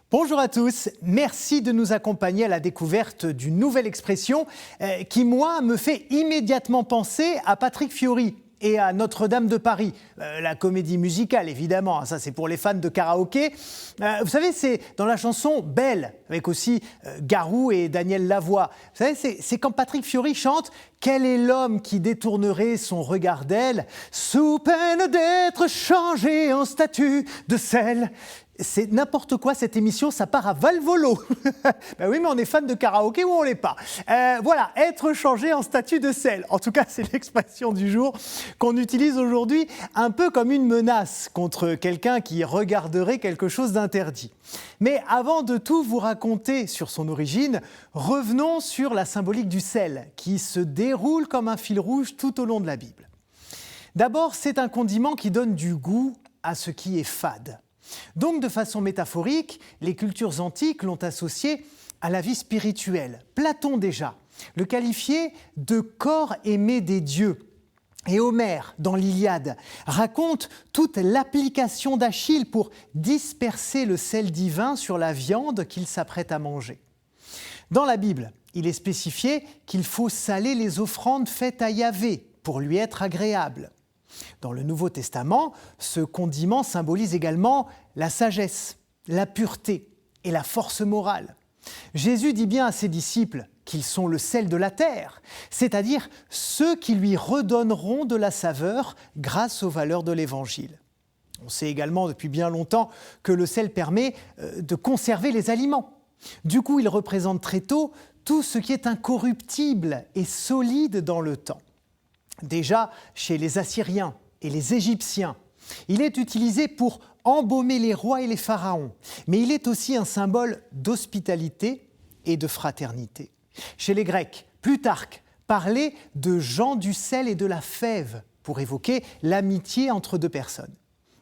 Bonjour à tous, merci de nous accompagner à la découverte d'une nouvelle expression qui, moi, me fait immédiatement penser à Patrick Fiori et à Notre-Dame de Paris, la comédie musicale évidemment, ça c'est pour les fans de karaoké. Vous savez, c'est dans la chanson Belle, avec aussi Garou et Daniel Lavoie. Vous savez, c'est quand Patrick Fiori chante « Quel est l'homme qui détournerait son regard d'elle, sous peine d'être changé en statue de sel ?» C'est n'importe quoi cette émission, ça part à Valvolo. Ben oui, mais on est fan de karaoké ou on l'est pas. Voilà, être changé en statue de sel. En tout cas, c'est l'expression du jour qu'on utilise aujourd'hui un peu comme une menace contre quelqu'un qui regarderait quelque chose d'interdit. Mais avant de tout vous raconter sur son origine, revenons sur la symbolique du sel qui se déroule comme un fil rouge tout au long de la Bible. D'abord, c'est un condiment qui donne du goût à ce qui est fade. Donc, de façon métaphorique, les cultures antiques l'ont associé à la vie spirituelle. Platon déjà le qualifiait de corps aimé des dieux. Et Homère, dans l'Iliade, raconte toute l'application d'Achille pour disperser le sel divin sur la viande qu'il s'apprête à manger. Dans la Bible, il est spécifié qu'il faut saler les offrandes faites à Yahvé pour lui être agréable. Dans le Nouveau Testament, ce condiment symbolise également la sagesse, la pureté et la force morale. Jésus dit bien à ses disciples qu'ils sont le sel de la terre, c'est-à-dire ceux qui lui redonneront de la saveur grâce aux valeurs de l'Évangile. On sait également depuis bien longtemps que le sel permet de conserver les aliments. Du coup, il représente très tôt tout ce qui est incorruptible et solide dans le temps. Déjà, chez les Assyriens et les Égyptiens, il est utilisé pour embaumer les rois et les pharaons, mais il est aussi un symbole d'hospitalité et de fraternité. Chez les Grecs, Plutarque parlait de Jean du sel et de la fève pour évoquer l'amitié entre deux personnes.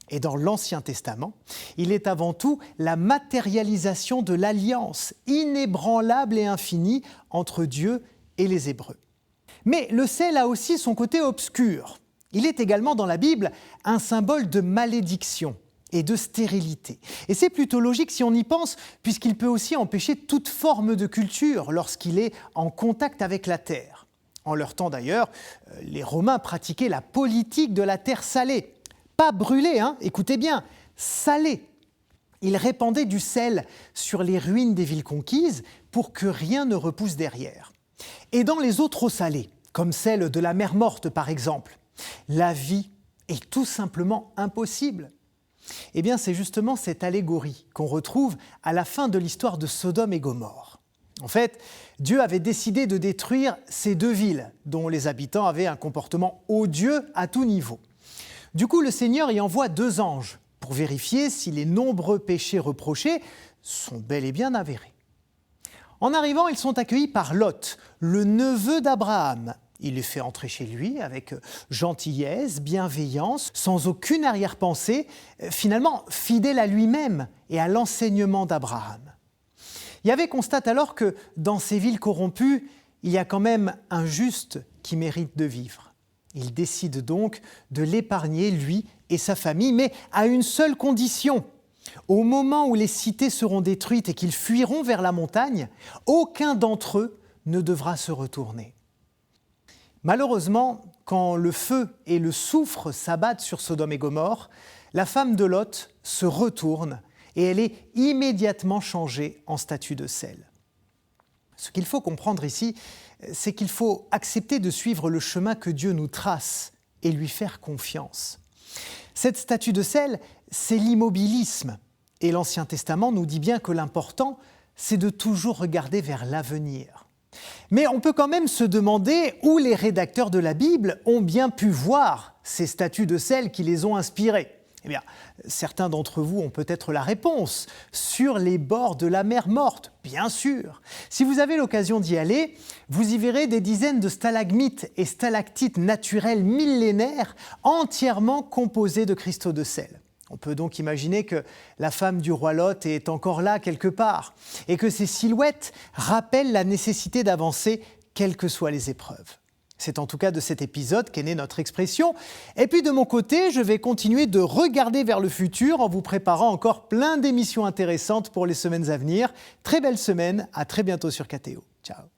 Et dans l'Ancien Testament, il est avant tout la matérialisation de l'alliance inébranlable et infinie entre Dieu et les Hébreux. Mais le sel a aussi son côté obscur. Il est également dans la Bible un symbole de malédiction et de stérilité. Et c'est plutôt logique si on y pense, puisqu'il peut aussi empêcher toute forme de culture lorsqu'il est en contact avec la terre. En leur temps d'ailleurs, les Romains pratiquaient la politique de la terre salée. Pas brûlée, écoutez bien, salée. Ils répandaient du sel sur les ruines des villes conquises pour que rien ne repousse derrière. Et dans les eaux trop salées, comme celle de la mer Morte par exemple, la vie est tout simplement impossible. Eh bien, c'est justement cette allégorie qu'on retrouve à la fin de l'histoire de Sodome et Gomorrhe. En fait, Dieu avait décidé de détruire ces deux villes, dont les habitants avaient un comportement odieux à tout niveau. Du coup, le Seigneur y envoie 2 anges pour vérifier si les nombreux péchés reprochés sont bel et bien avérés. En arrivant, ils sont accueillis par Lot, le neveu d'Abraham. Il les fait entrer chez lui avec gentillesse, bienveillance, sans aucune arrière-pensée, finalement fidèle à lui-même et à l'enseignement d'Abraham. Yahvé constate alors que dans ces villes corrompues, il y a quand même un juste qui mérite de vivre. Il décide donc de l'épargner, lui et sa famille, mais à une seule condition. Au moment où les cités seront détruites et qu'ils fuiront vers la montagne, aucun d'entre eux ne devra se retourner. Malheureusement, quand le feu et le soufre s'abattent sur Sodome et Gomorrhe, la femme de Lot se retourne et elle est immédiatement changée en statue de sel. Ce qu'il faut comprendre ici, c'est qu'il faut accepter de suivre le chemin que Dieu nous trace et lui faire confiance. Cette statue de sel, c'est l'immobilisme. Et l'Ancien Testament nous dit bien que l'important, c'est de toujours regarder vers l'avenir. Mais on peut quand même se demander où les rédacteurs de la Bible ont bien pu voir ces statues de sel qui les ont inspirés. Eh bien, certains d'entre vous ont peut-être la réponse. Sur les bords de la mer Morte, bien sûr. Si vous avez l'occasion d'y aller, vous y verrez des dizaines de stalagmites et stalactites naturels millénaires entièrement composés de cristaux de sel. On peut donc imaginer que la femme du roi Lot est encore là quelque part et que ces silhouettes rappellent la nécessité d'avancer quelles que soient les épreuves. C'est en tout cas de cet épisode qu'est née notre expression. Et puis de mon côté, je vais continuer de regarder vers le futur en vous préparant encore plein d'émissions intéressantes pour les semaines à venir. Très belle semaine, à très bientôt sur KTO. Ciao.